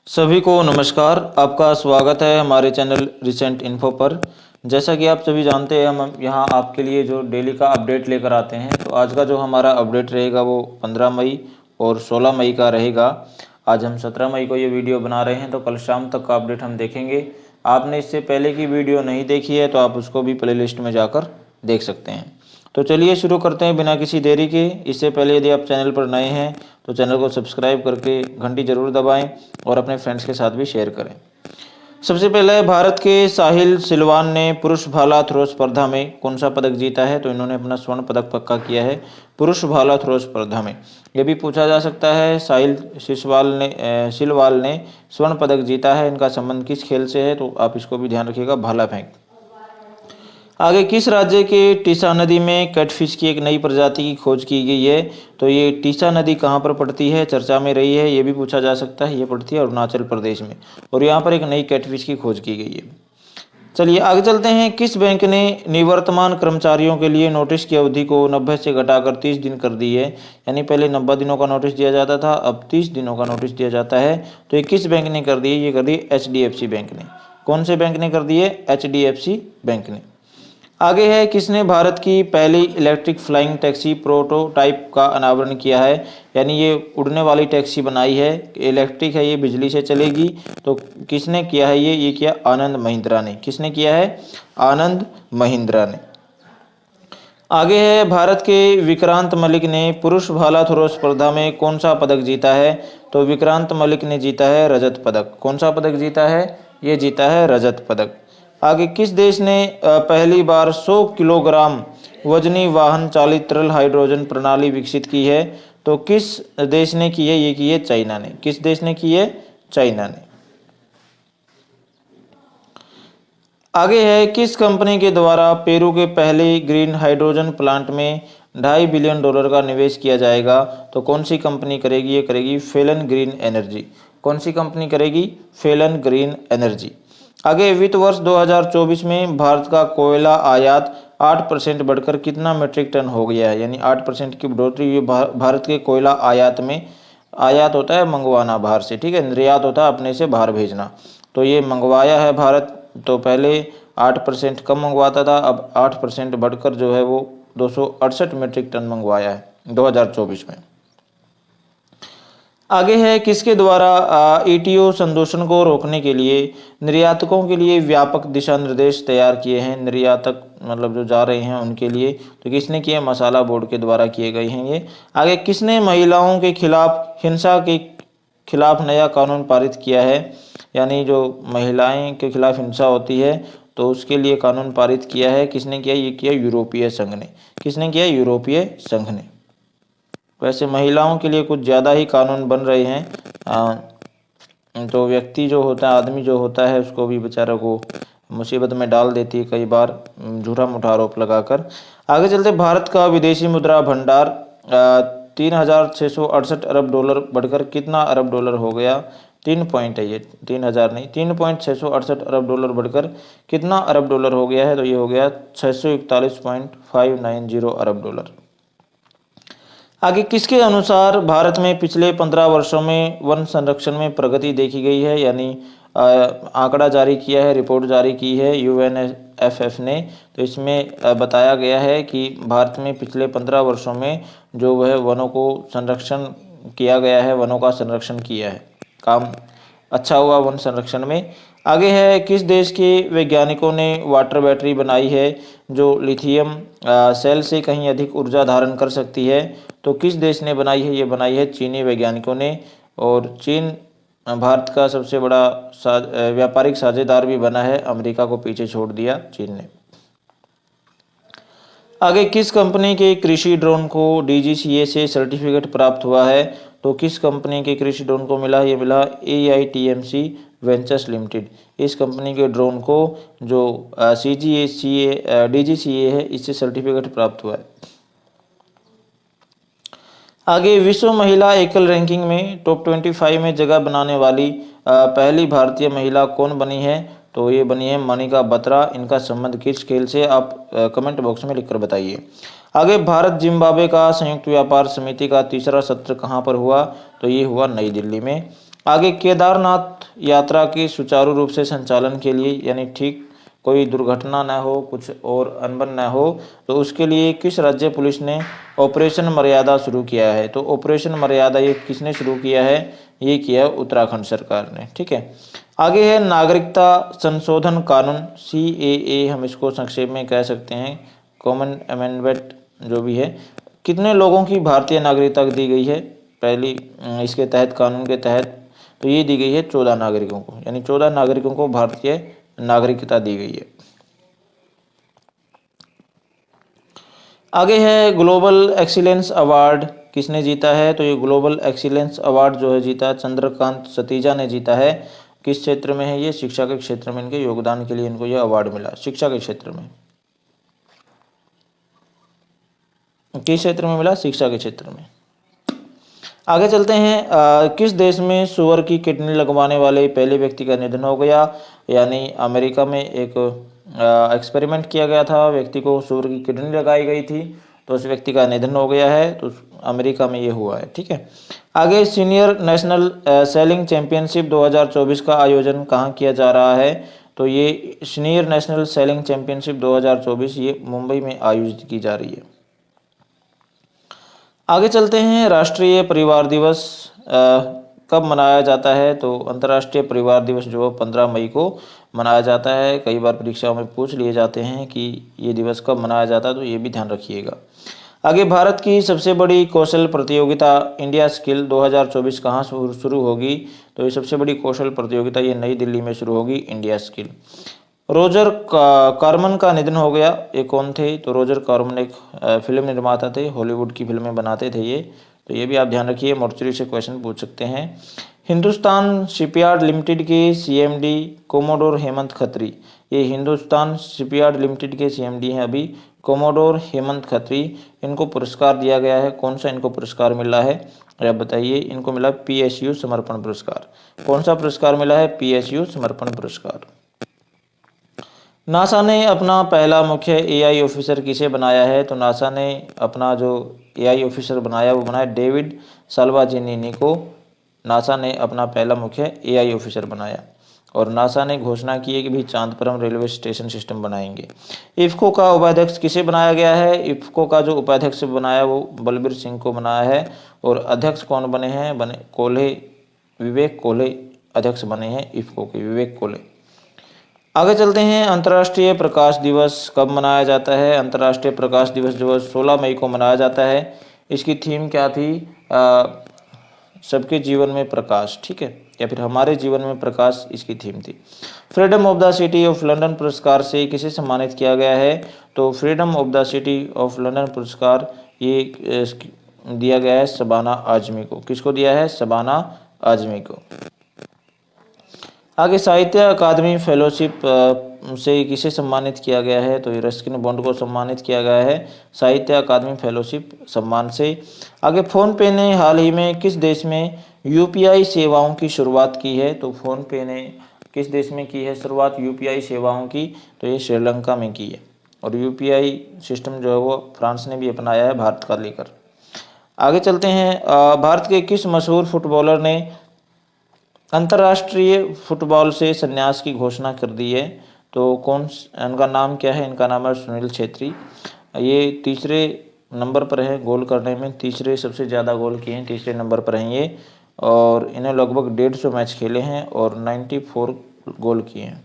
सभी को नमस्कार। आपका स्वागत है हमारे चैनल रिसेंट इन्फो पर। जैसा कि आप सभी जानते हैं, हम यहाँ आपके लिए जो डेली का अपडेट लेकर आते हैं। तो आज का जो हमारा अपडेट रहेगा वो 15 मई और 16 मई का रहेगा। आज हम 17 मई को ये वीडियो बना रहे हैं, तो कल शाम तक का अपडेट हम देखेंगे। आपने इससे पहले की वीडियो नहीं देखी है तो आप उसको भी प्ले लिस्ट में जाकर देख सकते हैं। तो चलिए शुरू करते हैं बिना किसी देरी के। इससे पहले यदि आप चैनल पर नए हैं तो चैनल को सब्सक्राइब करके घंटी जरूर दबाएं और अपने फ्रेंड्स के साथ भी शेयर करें। सबसे पहले भारत के साहिल सिलवान ने पुरुष भाला थ्रो स्पर्धा में कौन सा पदक जीता है? तो इन्होंने अपना स्वर्ण पदक पक्का किया है पुरुष भाला थ्रो स्पर्धा में। यह भी पूछा जा सकता है, साहिल सिलवाल ने स्वर्ण पदक जीता है, इनका संबंध किस खेल से है? तो आप इसको भी ध्यान रखिएगा, भाला फेंक। आगे, किस राज्य के टीसा नदी में कैटफिश की एक नई प्रजाति की खोज की गई है? तो ये टीसा नदी कहाँ पर पड़ती है, चर्चा में रही है, ये भी पूछा जा सकता है। ये पड़ती है अरुणाचल प्रदेश में और यहाँ पर एक नई कैटफिश की खोज की गई है। चलिए आगे चलते हैं। किस बैंक ने निवर्तमान कर्मचारियों के लिए नोटिस की अवधि को 90 से घटाकर 30 दिन कर दी है? यानी पहले 90 दिनों का नोटिस दिया जाता था, अब 30 दिनों का नोटिस दिया जाता है। तो ये किस बैंक ने कर दी है? ये कर दी HDFC बैंक ने। कौन से बैंक ने कर दी है? HDFC बैंक ने। आगे है, किसने भारत की पहली इलेक्ट्रिक फ्लाइंग टैक्सी प्रोटोटाइप का अनावरण किया है? यानी ये उड़ने वाली टैक्सी बनाई है, इलेक्ट्रिक है, ये बिजली से चलेगी। तो किसने किया है? ये किया आनंद महिंद्रा ने। किसने किया है? आनंद महिंद्रा ने। आगे है, भारत के विक्रांत मलिक ने पुरुष भाला थ्रो स्पर्धा में कौन सा पदक जीता है? तो विक्रांत मलिक ने जीता है रजत पदक। कौन सा पदक जीता है? ये जीता है रजत पदक। आगे, किस देश ने पहली बार 100 किलोग्राम वजनी वाहन चालित तरल हाइड्रोजन प्रणाली विकसित की है? तो किस देश ने की है? ये की है चाइना ने। किस देश ने की है? चाइना ने। आगे है, किस कंपनी के द्वारा पेरू के पहले ग्रीन हाइड्रोजन प्लांट में $2.5 बिलियन का निवेश किया जाएगा? तो कौन सी कंपनी करेगी? ये करेगी फेलन ग्रीन एनर्जी। कौन सी कंपनी करेगी? Fallen green energy. आगे, वित्त वर्ष 2024 में भारत का कोयला आयात 8% बढ़कर कितना मीट्रिक टन हो गया है? यानी 8% की बढ़ोतरी हुई भारत के कोयला आयात में। आयात होता है मंगवाना बाहर से, ठीक है। निर्यात होता है अपने से बाहर भेजना। तो ये मंगवाया है भारत। तो पहले 8% कम मंगवाता था, अब 8% बढ़कर जो है वो 268 मीट्रिक टन मंगवाया है 2024 में। आगे है, किसके द्वारा ETO संदूषण को रोकने के लिए निर्यातकों के लिए व्यापक दिशा निर्देश तैयार किए हैं? निर्यातक मतलब जो जा रहे हैं उनके लिए। तो किसने किए? मसाला बोर्ड के द्वारा किए गए हैं ये। आगे, किसने महिलाओं के खिलाफ हिंसा के खिलाफ नया कानून पारित किया है? यानी जो महिलाएं के खिलाफ हिंसा होती है तो उसके लिए कानून पारित किया है। किसने किया? ये किया यूरोपीय संघ ने। किसने किया? यूरोपीय संघ ने। वैसे महिलाओं के लिए कुछ ज़्यादा ही कानून बन रहे हैं। तो व्यक्ति जो होता है, आदमी जो होता है, उसको भी बेचारा को मुसीबत में डाल देती है कई बार झूठा मूठा आरोप लगाकर। आगे चलते, भारत का विदेशी मुद्रा भंडार 3,668 अरब डॉलर बढ़कर कितना अरब डॉलर हो गया? 3 पॉइंट है ये, 3,000 नहीं, 3.668 अरब डॉलर बढ़कर कितना अरब डॉलर हो गया है? तो ये हो गया 641.590 अरब डॉलर। आगे, किसके अनुसार भारत में पिछले 15 वर्षों में वन संरक्षण में प्रगति देखी गई है? यानी आंकड़ा जारी किया है, रिपोर्ट जारी की है UNFF ने। तो इसमें बताया गया है कि भारत में पिछले 15 वर्षों में जो वह वनों को संरक्षण किया गया है, वनों का संरक्षण किया है, काम अच्छा हुआ वन संरक्षण में। आगे है, किस देश के वैज्ञानिकों ने वाटर बैटरी बनाई है जो लिथियम सेल से कहीं अधिक ऊर्जा धारण कर सकती है? तो किस देश ने बनाई है? ये बनाई है चीनी वैज्ञानिकों ने। और चीन भारत का सबसे बड़ा व्यापारिक साझेदार भी बना है, अमेरिका को पीछे छोड़ दिया चीन ने। आगे, किस कंपनी के कृषि ड्रोन को DGCA से सर्टिफिकेट प्राप्त हुआ है? तो किस कंपनी के कृषि ड्रोन को मिला? ये मिला AITMC वेंचर्स लिमिटेड। इस कंपनी के ड्रोन को जो DGCA है, इससे सर्टिफिकेट प्राप्त हुआ है। आगे, विश्व महिला एकल रैंकिंग में टॉप 25 में जगह बनाने वाली पहली भारतीय महिला कौन बनी है? तो ये बनी है मनिका बत्रा। इनका संबंध किस खेल से? आप कमेंट बॉक्स में लिखकर बताइए। आगे, भारत जिम्बाब्वे का संयुक्त व्यापार समिति का तीसरा सत्र कहाँ पर हुआ? तो ये हुआ नई दिल्ली में। आगे केदारनाथ यात्रा की सुचारू रूप से संचालन के लिए यानी ठीक कोई दुर्घटना न हो, कुछ और अनबन न हो, तो उसके लिए किस राज्य पुलिस ने ऑपरेशन मर्यादा शुरू किया है? तो ऑपरेशन मर्यादा ये किसने शुरू किया है? ये किया उत्तराखंड सरकार ने। ठीक है, आगे है नागरिकता संशोधन कानून, CAA हम इसको संक्षेप में कह सकते हैं, कॉमन अमेंडमेंट जो भी है। कितने लोगों की भारतीय नागरिकता दी गई है पहली इसके तहत, कानून के तहत? तो ये दी गई है 14 नागरिकों को, यानी 14 नागरिकों को भारतीय नागरिकता दी गई है। आगे है ग्लोबल एक्सीलेंस अवार्ड किसने जीता है? तो ये ग्लोबल एक्सीलेंस अवार्ड जो है जीता चंद्रकांत सतीजा ने जीता है। किस क्षेत्र में है ये? शिक्षा के क्षेत्र में इनके योगदान के लिए इनको ये अवार्ड मिला, शिक्षा के क्षेत्र में। किस क्षेत्र में मिला? शिक्षा के क्षेत्र में। आगे चलते हैं, किस देश में सुअर की किडनी लगवाने वाले पहले व्यक्ति का निधन हो गया? यानी अमेरिका में एक एक्सपेरिमेंट किया गया था, व्यक्ति को सुअर की किडनी लगाई गई थी, तो उस व्यक्ति का निधन हो गया है, तो अमेरिका में ये हुआ है। ठीक है, आगे सीनियर नेशनल सेलिंग चैंपियनशिप 2024 का आयोजन कहाँ किया जा रहा है? तो ये सीनियर नेशनल सेलिंग चैंपियनशिप 2024 ये मुंबई में आयोजित की जा रही है। आगे चलते हैं, राष्ट्रीय परिवार दिवस कब मनाया जाता है? तो अंतर्राष्ट्रीय परिवार दिवस जो 15 मई को मनाया जाता है। कई बार परीक्षाओं में पूछ लिए जाते हैं कि ये दिवस कब मनाया जाता है, तो ये भी ध्यान रखिएगा। आगे भारत की सबसे बड़ी कौशल प्रतियोगिता इंडिया स्किल 2024 कहाँ शुरू होगी? तो ये सबसे बड़ी कौशल प्रतियोगिता ये नई दिल्ली में शुरू होगी, इंडिया स्किल। रोजर कार्मन का निधन हो गया, ये कौन थे? तो रोजर कार्मन एक फिल्म निर्माता थे, हॉलीवुड की फिल्में बनाते थे ये, तो ये भी आप ध्यान रखिए, मोर्चरी से क्वेश्चन पूछ सकते हैं। हिंदुस्तान शिपयार्ड लिमिटेड के CMD कोमोडोर हेमंत खत्री, ये हिंदुस्तान शिपयार्ड लिमिटेड के CMD हैं अभी कोमोडोर हेमंत खत्री, इनको पुरस्कार दिया गया है। कौन सा इनको पुरस्कार मिला है आप बताइए? इनको मिला PSU समर्पण पुरस्कार। कौन सा पुरस्कार मिला है? PSU समर्पण पुरस्कार। नासा ने अपना पहला मुख्य AI ऑफिसर किसे बनाया है? तो नासा ने अपना जो AI ऑफिसर बनाया वो बनाया डेविड साल्वाजेनिनी को, नासा ने अपना पहला मुख्य AI ऑफिसर बनाया। और नासा ने घोषणा की है कि भी चांद पर हम रेलवे स्टेशन सिस्टम बनाएंगे। इफ्को का उपाध्यक्ष किसे बनाया गया है? इफ्को का जो उपाध्यक्ष बनाया वो बलबीर सिंह को बनाया है। और अध्यक्ष कौन बने हैं? कोल्हे, विवेक कोल्हे अध्यक्ष बने हैं इफ्को के, विवेक कोल्हे। आगे चलते हैं, अंतर्राष्ट्रीय प्रकाश दिवस कब मनाया जाता है? अंतर्राष्ट्रीय प्रकाश दिवस जो 16 मई को मनाया जाता है। इसकी थीम क्या थी? सबके जीवन में प्रकाश, ठीक है, या फिर हमारे जीवन में प्रकाश, इसकी थीम थी। Freedom of the city of London पुरस्कार से किसे सम्मानित किया गया है? तो freedom of the city of London पुरस्कार ये दिया गया है शबाना आजमी को। किसको दिया है? शबाना आजमी को। आगे साहित्य अकादमी फेलोशिप से किसे सम्मानित किया गया है? तो रस्किन बॉन्ड को सम्मानित किया गया है साहित्य अकादमी फेलोशिप सम्मान से। आगे फोनपे ने हाल ही में किस देश में UPI सेवाओं की शुरुआत की है? तो फोनपे ने किस देश में की है शुरुआत UPI सेवाओं की? तो ये श्रीलंका में की है। और UPI सिस्टम जो है वो फ्रांस ने भी अपनाया है भारत का लेकर। आगे चलते हैं, भारत के किस मशहूर फुटबॉलर ने अंतर्राष्ट्रीय फुटबॉल से संन्यास की घोषणा कर दी है? तो कौन, इनका नाम क्या है? इनका नाम है सुनील छेत्री। ये तीसरे नंबर पर है गोल करने में, तीसरे सबसे ज़्यादा गोल किए हैं, तीसरे नंबर पर हैं ये। और इन्हें लगभग 150 मैच खेले हैं और 94 गोल किए हैं।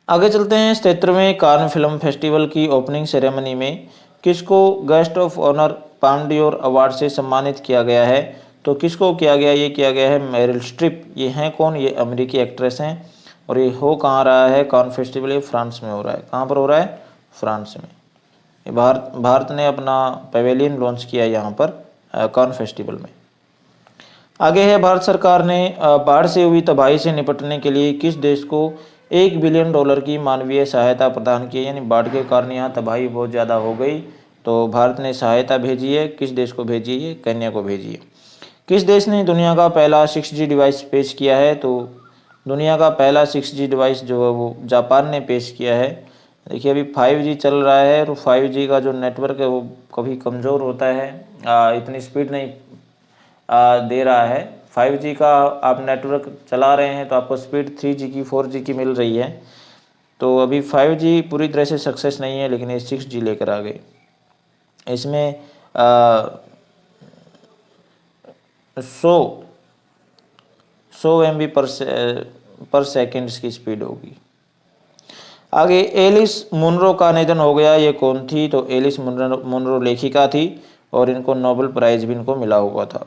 आगे चलते हैं, 77वें कान फिल्म फेस्टिवल की ओपनिंग सेरेमनी में किसको गेस्ट ऑफ ऑनर पांडियोर अवार्ड से सम्मानित किया गया है? तो किसको किया गया? ये किया गया है मेरिल स्ट्रिप। ये हैं कौन? ये अमेरिकी एक्ट्रेस हैं। और ये हो कहाँ रहा है कान फेस्टिवल? ये फ्रांस में हो रहा है। कहाँ पर हो रहा है? फ्रांस में। ये भारत ने अपना पेवेलियन लॉन्च किया यहाँ पर कान फेस्टिवल में। आगे है, भारत सरकार ने बाढ़ से हुई तबाही से निपटने के लिए किस देश को $1 बिलियन की मानवीय सहायता प्रदान की? यानी बाढ़ के कारण यहाँ तबाही बहुत ज़्यादा हो गई, तो भारत ने सहायता भेजी है। किस देश को भेजी है? केन्या को भेजी है। किस देश ने दुनिया का पहला 6G डिवाइस पेश किया है? तो दुनिया का पहला 6G डिवाइस जो है वो जापान ने पेश किया है। देखिए अभी 5G चल रहा है, तो 5G का जो नेटवर्क है वो कभी कमज़ोर होता है, इतनी स्पीड नहीं दे रहा है 5G का आप नेटवर्क चला रहे हैं तो आपको स्पीड 3G की 4G की मिल रही है। तो अभी 5G पूरी तरह से सक्सेस नहीं है, लेकिन ये 6G लेकर आ गए। इसमें 100 MB पर सेकेंड की स्पीड होगी। आगे एलिस मुनरो का निधन हो गया। ये कौन थी? तो एलिस मुनरो लेखिका थी और इनको नोबेल प्राइज भी इनको मिला हुआ था।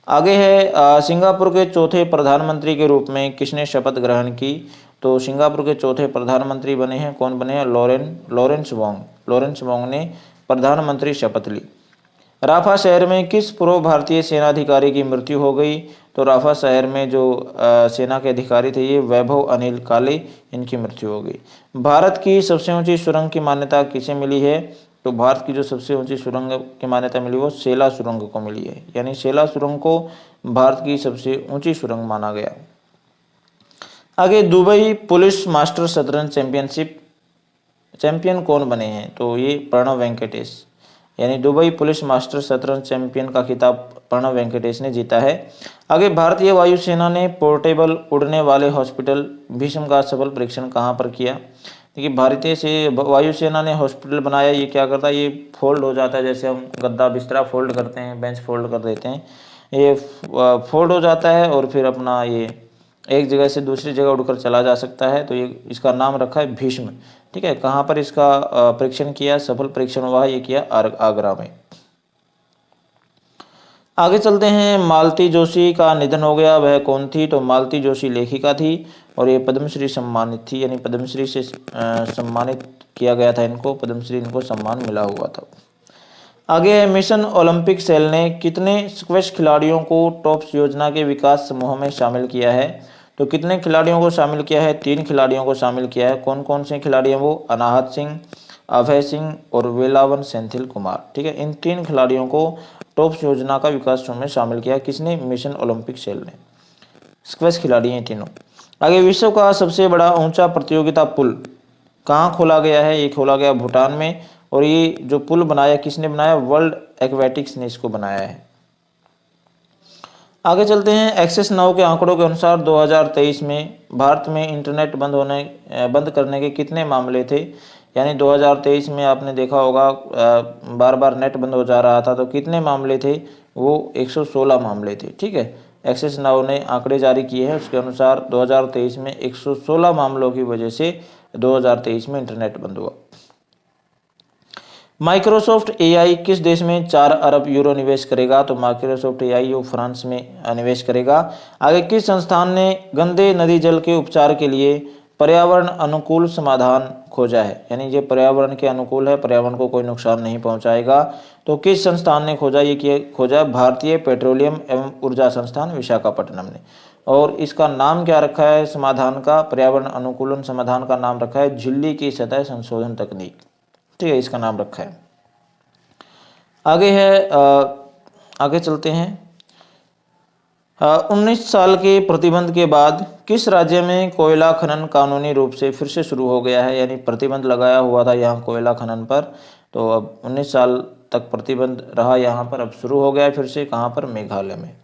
आगे है सिंगापुर के चौथे प्रधानमंत्री के रूप में किसने शपथ ग्रहण की? तो सिंगापुर के चौथे प्रधानमंत्री बने हैं, कौन बने हैं? लॉरेंस वोंग ने प्रधानमंत्री शपथ ली। राफा शहर में किस पूर्व भारतीय सेनाधिकारी की मृत्यु हो गई? तो राफा शहर में जो सेना के अधिकारी थे ये वैभव अनिल काले, इनकी मृत्यु हो गई। भारत की सबसे ऊंची सुरंग की मान्यता किसे मिली है? तो भारत की जो सबसे ऊंची सुरंग की मान्यता मिली वो सेला सुरंग को मिली है, यानी सेला सुरंग को भारत की सबसे ऊंची सुरंग माना गया। आगे दुबई पुलिस मास्टर शतरंज चैंपियन कौन बने हैं? तो ये प्रणव वेंकटेश, यानी दुबई पुलिस मास्टर शतरंज चैंपियन का खिताब प्रणव वेंकटेश ने जीता है। आगे भारतीय वायुसेना ने पोर्टेबल उड़ने वाले हॉस्पिटल भीष्म का सफल परीक्षण कहाँ पर किया? देखिए भारतीय से वायुसेना ने हॉस्पिटल बनाया। ये क्या करता है? ये फोल्ड हो जाता है, जैसे हम गद्दा बिस्तरा फोल्ड करते हैं, बेंच फोल्ड कर देते हैं, ये फोल्ड हो जाता है और फिर अपना ये एक जगह से दूसरी जगह उड़कर चला जा सकता है। तो ये इसका नाम रखा है भीष्म। ठीक है, कहाँ पर इसका परीक्षण किया, सफल परीक्षण हुआ, ये किया आगरा में। आगे चलते हैं, मालती जोशी का निधन हो गया, वह कौन थी? तो मालती जोशी लेखिका थी और ये पद्मश्री सम्मानित थी, यानी पद्मश्री से सम्मानित किया गया था इनको, पद्मश्री इनको सम्मान मिला हुआ था। आगे है मिशन ओलंपिक सेल ने कितने स्क्वैश खिलाड़ियों को टॉप्स योजना के विकास समूह में शामिल किया है? तो कितने खिलाड़ियों को शामिल किया है? 3 खिलाड़ियों को शामिल किया है। कौन कौन से खिलाड़ी हैं वो? अनाहत सिंह, अभय सिंह और वेलावन सेंथिल कुमार। ठीक है, इन 3 खिलाड़ियों को टॉप्स योजना का विकास समूह में शामिल किया। किसने? मिशन ओलंपिक सेल ने। स्क्वैश खिलाड़ी हैं तीनों। आगे विश्व का सबसे बड़ा ऊंचा प्रतियोगिता पुल कहाँ खोला गया है? ये खोला गया भूटान में। और ये जो पुल बनाया किसने बनाया? वर्ल्ड एक्वेटिक्स ने इसको बनाया है। आगे चलते हैं, एक्सेस नाउ के आंकड़ों के अनुसार 2023 में भारत में इंटरनेट बंद करने के कितने मामले थे? यानी 2023 में आपने देखा होगा बार बार नेट बंद हो जा रहा था, तो कितने मामले थे? वो 116 मामले थे। ठीक है, एक्सेस नाउ ने आंकड़े जारी किए हैं, उसके अनुसार 2023 में 116 मामलों की वजह से 2023 में इंटरनेट बंद हुआ। माइक्रोसॉफ्ट एआई किस देश में 4 अरब यूरो निवेश करेगा? तो माइक्रोसॉफ्ट एआई वो फ्रांस में निवेश करेगा। आगे किस संस्थान ने गंदे नदी जल के उपचार के लिए पर्यावरण अनुकूल समाधान खोजा है? यानी ये पर्यावरण के अनुकूल है, पर्यावरण को कोई नुकसान नहीं पहुंचाएगा। तो किस संस्थान ने खोजा? ये खोजा भारतीय पेट्रोलियम एवं ऊर्जा संस्थान विशाखापट्टनम ने। और इसका नाम क्या रखा है समाधान का? पर्यावरण अनुकूलन समाधान का नाम रखा है झिल्ली की सतह संशोधन तकनीक। ठीक है, इसका नाम रखा है। आगे चलते हैं, 19 साल के प्रतिबंध के बाद किस राज्य में कोयला खनन कानूनी रूप से फिर से शुरू हो गया है? यानी प्रतिबंध लगाया हुआ था यहाँ कोयला खनन पर, तो अब 19 साल तक प्रतिबंध रहा यहाँ पर, अब शुरू हो गया है फिर से। कहाँ पर? मेघालय में।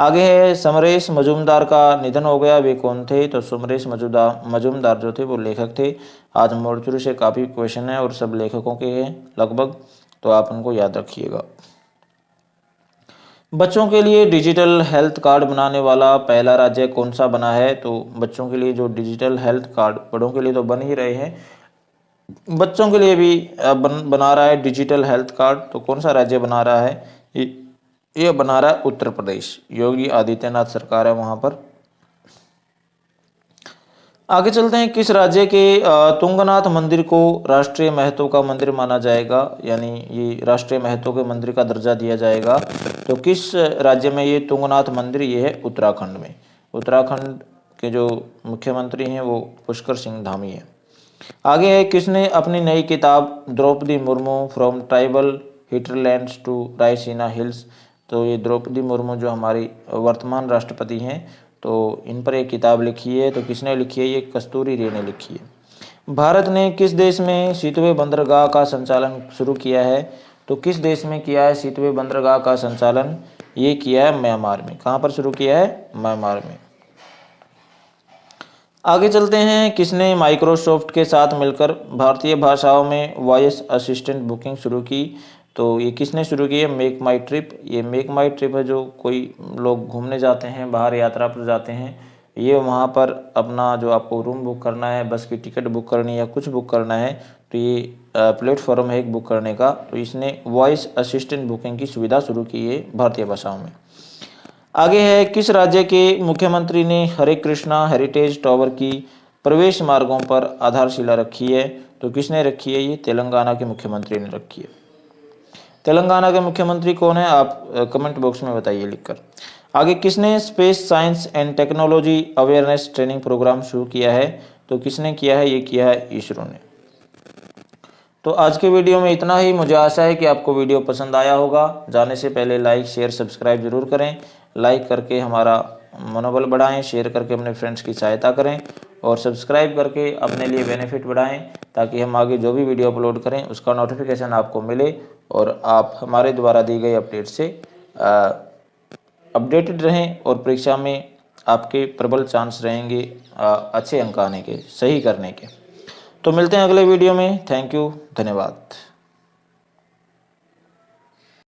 आगे है, समरेश मजूमदार का निधन हो गया, वे कौन थे? तो समरेश मजूमदार जो थे वो लेखक थे। आज मोर्चरी से काफ़ी क्वेश्चन है और सब लेखकों के हैं लगभग, तो आप उनको याद रखिएगा। बच्चों के लिए डिजिटल हेल्थ कार्ड बनाने वाला पहला राज्य कौन सा बना है? तो बच्चों के लिए जो डिजिटल हेल्थ कार्ड, बड़ों के लिए तो बन ही रहे हैं, बच्चों के लिए भी बना रहा है डिजिटल हेल्थ कार्ड। तो कौन सा राज्य बना रहा है? ये बना रहा है उत्तर प्रदेश, योगी आदित्यनाथ सरकार है वहां पर। आगे चलते हैं, किस राज्य के तुंगनाथ मंदिर को राष्ट्रीय महत्व का मंदिर माना जाएगा? यानी ये राष्ट्रीय महत्व के मंदिर का दर्जा दिया जाएगा। तो किस राज्य में ये तुंगनाथ मंदिर? ये है उत्तराखंड में। उत्तराखंड के जो मुख्यमंत्री हैं वो पुष्कर सिंह धामी है। आगे है, किसने अपनी नई किताब Draupadi Murmu from tribal hinterlands to Raisina hills, तो ये द्रौपदी मुर्मू जो हमारी वर्तमान राष्ट्रपति हैं, तो इन पर एक किताब लिखी है। तो किसने लिखी है? ये कस्तूरी रे ने लिखी है। भारत ने किस देश में सीतवे बंदरगाह का संचालन शुरू किया है? तो किस देश में किया है सीतवे बंदरगाह का संचालन? ये किया है म्यांमार में। कहाँ पर शुरू किया है? म्यांमार में। आगे चलते हैं, किसने माइक्रोसॉफ्ट के साथ मिलकर भारतीय भाषाओं में वॉइस असिस्टेंट बुकिंग शुरू की? तो ये किसने शुरू की है? मेक माई ट्रिप। ये मेक माई ट्रिप है, जो कोई लोग घूमने जाते हैं, बाहर यात्रा पर जाते हैं, ये वहाँ पर अपना जो आपको रूम बुक करना है, बस की टिकट बुक करनी है या कुछ बुक करना है, तो ये प्लेटफॉर्म है एक बुक करने का। तो इसने वॉइस असिस्टेंट बुकिंग की सुविधा शुरू की है भारतीय भाषाओं में। आगे है, किस राज्य के मुख्यमंत्री ने हरे कृष्णा हेरिटेज टावर की प्रवेश मार्गों पर आधारशिला रखी है? तो किसने रखी है? ये तेलंगाना के मुख्यमंत्री ने रखी है। तेलंगाना के मुख्यमंत्री कौन है? आप कमेंट बॉक्स में बताइए लिखकर। आगे, किसने space science and technology awareness training programme शुरू किया है? तो किसने किया है? ये किया है इसरो ने। तो आज के वीडियो में इतना ही। मुझे आशा है कि आपको वीडियो पसंद आया होगा। जाने से पहले लाइक शेयर सब्सक्राइब जरूर करें। लाइक करके हमारा मनोबल बढ़ाएं, शेयर करके अपने फ्रेंड्स की सहायता करें और सब्सक्राइब करके अपने लिए बेनिफिट बढ़ाएं, ताकि हम आगे जो भी वीडियो अपलोड करें उसका नोटिफिकेशन आपको मिले और आप हमारे द्वारा दी गई अपडेट से अपडेटेड रहें और परीक्षा में आपके प्रबल चांस रहेंगे अच्छे अंक आने के, सही करने के। तो मिलते हैं अगले वीडियो में। थैंक यू, धन्यवाद।